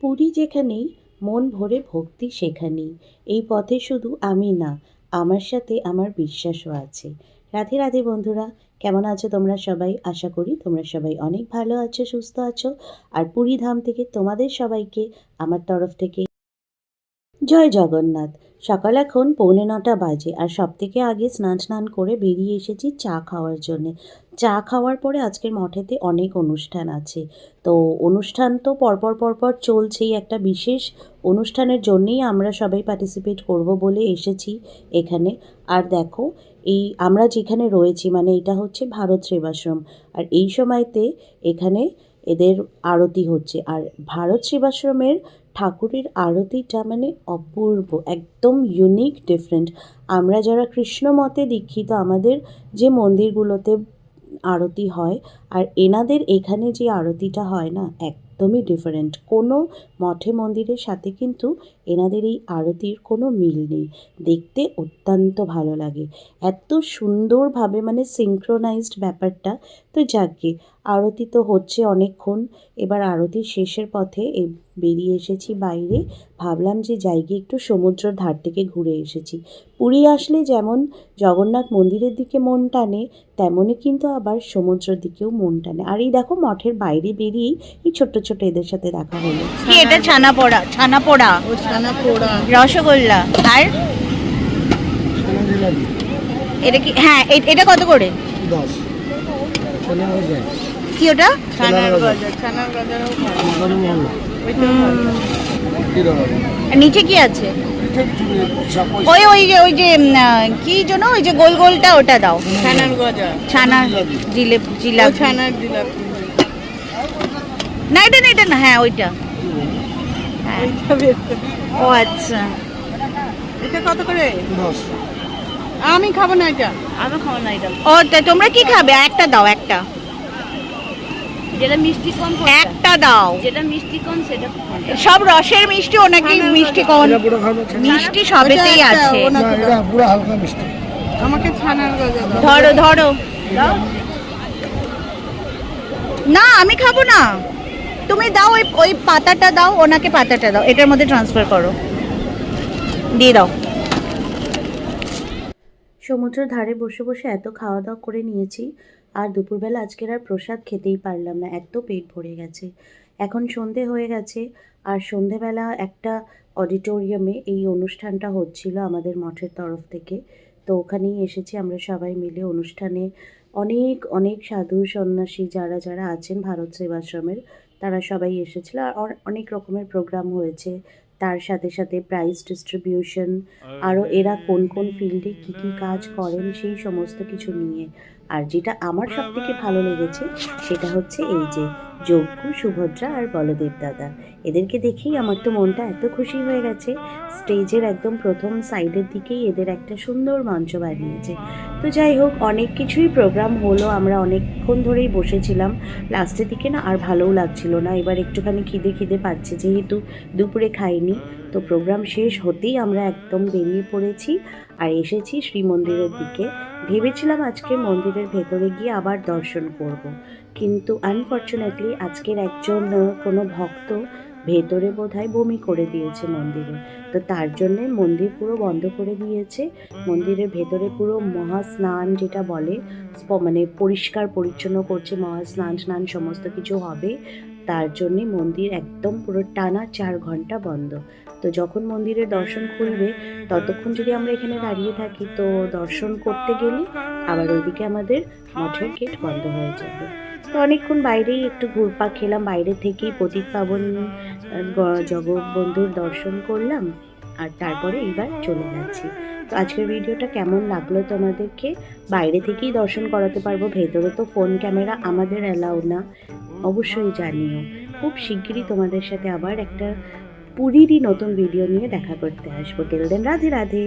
পুরী যেখানেই, মন ভরে ভক্তি সেখানেই। এই পথে শুধু আমি না, আমার সাথে আমার বিশ্বাসও আছে। রাধে রাধে বন্ধুরা, কেমন আছো তোমরা সবাই? আশা করি তোমরা সবাই অনেক ভালো আছো, সুস্থ আছো। আর পুরী ধাম থেকে তোমাদের সবাইকে আমার তরফ থেকে জয় জগন্নাথ। সকাল এখন 8:45 বাজে, আর সবথেকে আগে স্নান করে বেরিয়ে এসেছি চা খাওয়ার জন্যে। চা খাওয়ার পরে আজকের মঠেতে অনেক অনুষ্ঠান আছে। তো অনুষ্ঠান তো পরপর চলছেই। একটা বিশেষ অনুষ্ঠানের জন্যেই আমরা সবাই পার্টিসিপেট করব বলে এসেছি এখানে। আর দেখো, এই আমরা যেখানে রয়েছি, মানে এটা হচ্ছে ভারত সেবাশ্রম। আর এই সময়তে এখানে এদের আরতি হচ্ছে। আর ভারত সেবাশ্রমের ঠাকুরের আরতিটা মানে অপূর্ব, একদম ইউনিক, ডিফারেন্ট। আমরা যারা কৃষ্ণ মতে দীক্ষিত, আমাদের যে মন্দিরগুলোতে আরতি হয় আর এনাদের এখানে যে আরতিটা হয় না, একদমই ডিফারেন্ট। কোনো মঠে মন্দিরের সাথে কিন্তু এনাদের এই আরতির কোনো মিল নেই। দেখতে অত্যন্ত ভালো লাগে, এত সুন্দরভাবে মানে সিঙ্ক্রোনাইজড ব্যাপারটা। তো যাকে আরতি তো হচ্ছে অনেকক্ষণ। এবার আরতির শেষের পথে বেরিয়ে এসেছি বাইরে। ভাবলাম যে জায়গায় একটু সমুদ্রের ধার থেকে ঘুরে এসেছি। পুরী আসলে যেমন জগন্নাথ মন্দিরের দিকে মন টানে, তেমনই কিন্তু আবার সমুদ্রের দিকেও মন টানে। আর এই দেখো, মঠের বাইরে বেরিয়েই এই ছোট্ট ছোট্ট এদের সাথে দেখা হলো। কি এটা? ছানা পোড়া রসগোল্লা। আর এটা কি? হ্যাঁ, এটা কত করে? 10 কি ওটা? নিচে কি আছে? ওই যে কি যেন, ওই যে গোল গোলটা, ওটা দাও। ছানার জিলাপি। না, এটা না। হ্যাঁ, ওইটা। হ্যাঁ। ও আচ্ছা, এটা কত করে? 10। আমি খাবো না এটা। ও তোমরা কি খাবে? একটা দাও, একটা। যেটা মিষ্টি কম, একটা দাও। যেটা মিষ্টি কম সেটা। সব রসের মিষ্টি, ও নাকি মিষ্টি কম? মিষ্টি সবেতেই আছে। পুরো হালকা মিষ্টি। আমাকে ছানার গজা দাও। ধরো। না, আমি খাবো না। তুমি দাও, ওই পাতাটা দাও, ওনাকে পাতাটা দাও, এটার মধ্যে ট্রান্সফার করো, দিয়ে দাও। সমুদ্রের ধারে বসে বসে এত খাওয়া দাওয়া করে নিয়েছি, আর দুপুরবেলা আজকের আর প্রসাদ খেতেই পারলাম না, এত পেট ভরে গেছে। এখন সন্ধে হয়ে গেছে, আর সন্ধেবেলা একটা অডিটোরিয়ামে এই অনুষ্ঠানটা হচ্ছিল আমাদের মঠের তরফ থেকে। তো ওখানেই এসেছি আমরা সবাই মিলে অনুষ্ঠানে। অনেক অনেক সাধু সন্ন্যাসী যারা যারা আছেন ভারত সেবাশ্রমের, তারা সবাই এসেছিল। আর অনেক রকমের প্রোগ্রাম হয়েছে, তার সাথে সাথে প্রাইজ ডিস্ট্রিবিউশন, আরও এরা কোন কোন ফিল্ডে কী কী কাজ করেন সেই সমস্ত কিছু নিয়ে। আর যেটা আমার সবথেকে ভালো লেগেছে সেটা হচ্ছে এই যে যজ্ঞ, সুভদ্রা আর বলদেব দাদা, এদেরকে দেখেই আমার তো মনটা এত খুশি হয়ে গেছে। স্টেজের একদম প্রথম সাইডের দিকেই এদের একটা সুন্দর মঞ্চ বানিয়েছে। তো যাই হোক, অনেক কিছুই প্রোগ্রাম হলো, আমরা অনেকক্ষণ ধরেই বসেছিলাম। লাস্টের দিকে না আর ভালোও লাগছিল না, এবার একটুখানি খিদে পাচ্ছে, যেহেতু দুপুরে খাইনি। তো প্রোগ্রাম শেষ হতেই আমরা একদম বেরিয়ে পড়েছি আর এসেছি শ্রীমন্দিরের দিকে। ভেবেছিলাম আজকে মন্দিরের ভেতরে গিয়ে আবার দর্শন করব, কিন্তু আনফর্চুনেটলি আজকের একজন কোনো ভক্ত ভেতরে বোধহয় বমি করে দিয়েছে মন্দিরে। তো তার জন্যে মন্দির পুরো বন্ধ করে দিয়েছে। মন্দিরের ভেতরে পুরো মহাস্নান যেটা বলে, মানে পরিষ্কার পরিচ্ছন্ন করছে, মহাস্নান সমস্ত কিছু হবে। তার জন্যে মন্দির একদম পুরো টানা 4 ঘন্টা বন্ধ। তো যখন মন্দিরের দর্শন খুলবে, ততক্ষণ যদি আমরা এখানে দাঁড়িয়ে থাকি, তো দর্শন করতে গেলে আবার ওইদিকে আমাদের মঠের গেট বন্ধ হয়ে যাবে। তো অনেকক্ষণ বাইরেই একটু ঘুরপাক খেলাম, বাইরে থেকেই পতিত পাবন জগবন্ধুর দর্শন করলাম, আর তারপরে এইবার চলে যাচ্ছি। তো আজকের ভিডিওটা কেমন লাগলো তোমাদেরকে? বাইরে থেকেই দর্শন করাতে পারবো, ভেতরে তো ফোন ক্যামেরা আমাদের অ্যালাউ না, অবশ্যই জানিও। খুব শিগগিরই তোমাদের সাথে আবার একটা পুরীরই নতুন ভিডিও নিয়ে দেখা করতে আসবো। Till then Radhe Radhe.